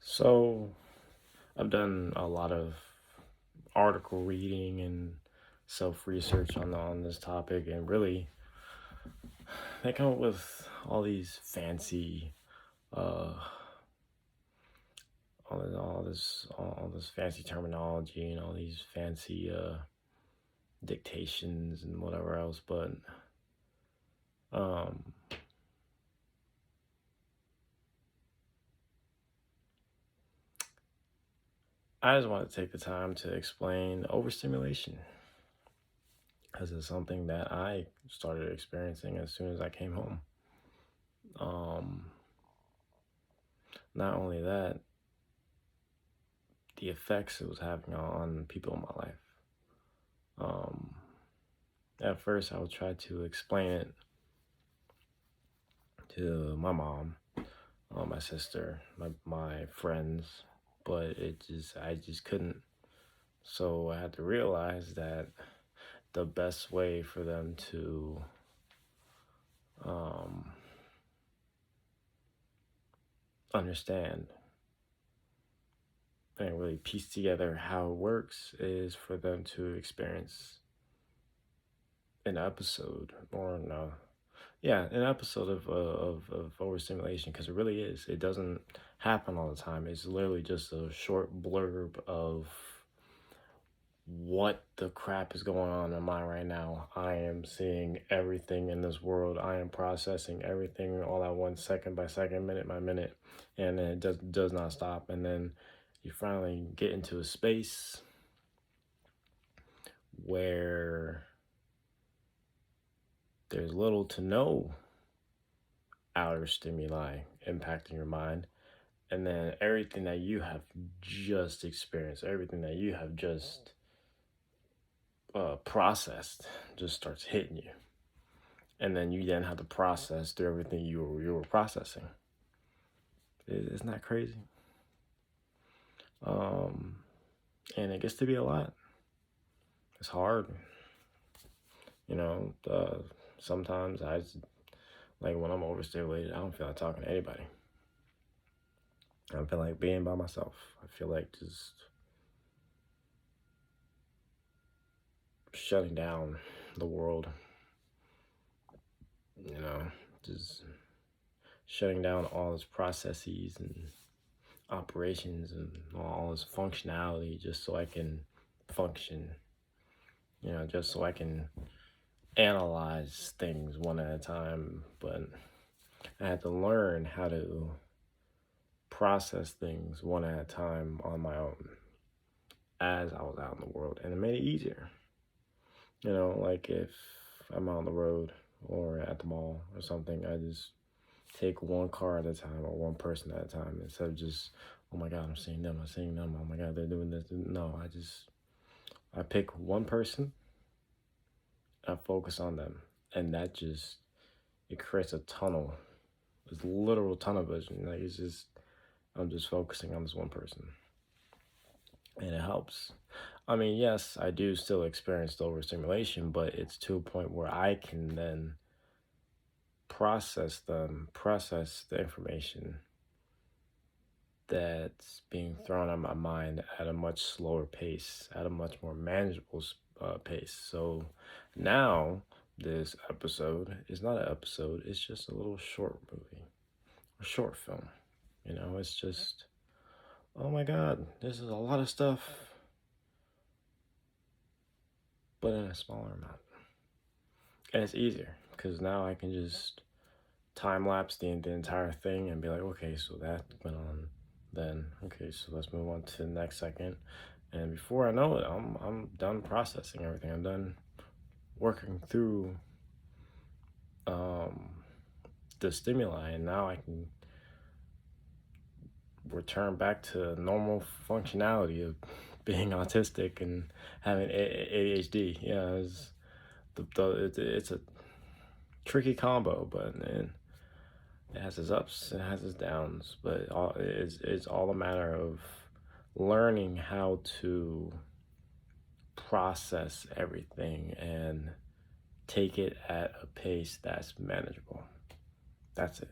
So I've done a lot of article reading and self-research on this topic, and really they come up with all these fancy uh all this fancy terminology and all these fancy dictations and whatever else, but um I just want to take the time to explain overstimulation, because it's something that I started experiencing as soon as I came home. Um, Not only that, the effects it was having on people in my life. Um, at first, I would try to explain it to my mom, my sister, my friends, but I just couldn't. So I had to realize that the best way for them to um, understand and really piece together how it works is for them to experience an episode, or no, yeah, an episode of overstimulation, because it really is. It doesn't happen all the time. It's literally just a short blurb of what the crap is going on in my mind right now. I am seeing everything in this world. I am processing everything all at once, second by second, minute by minute, and then it does not stop. And then you finally get into a space where there's little to no outer stimuli impacting your mind, and then everything that you have just experienced, everything that you have just processed, just starts hitting you, and then you then have to process through everything you were processing. Isn't that crazy? Um, and it gets to be a lot. It's hard, you know. Sometimes like when I'm overstimulated, I don't feel like talking to anybody. I feel like being by myself. I feel like just shutting down the world, you know, just shutting down all its processes and operations and all its functionality, just so I can function, just so I can analyze things one at a time. But I had to learn how to process things one at a time on my own as I was out in the world, and it made it easier. Like if I'm out on the road or at the mall or something, I just take one car at a time or one person at a time, instead of just, oh my God, I'm seeing them, oh my God, they're doing this. No, I pick one person, I focus on them, and it creates a tunnel. It's literal tunnel vision. Like I'm just focusing on this one person, and it helps. I mean, yes, I do still experience the overstimulation, but it's to a point where I can then process the information that's being thrown at my mind at a much slower pace, at a much more manageable pace. So now this episode is not an episode, it's just a little short movie, a short film. It's just, oh my God, this is a lot of stuff, but in a smaller amount. And it's easier because now I can just time lapse the entire thing and be like, okay, so that went on then. Okay, so let's move on to the next second. And before I know it, I'm done processing everything. I'm done working through the stimuli, and now I can return back to normal functionality of being autistic and having ADHD. Yeah, it's a tricky combo, but it has its ups, it has its downs, but it's all a matter of learning how to process everything and take it at a pace that's manageable. That's it.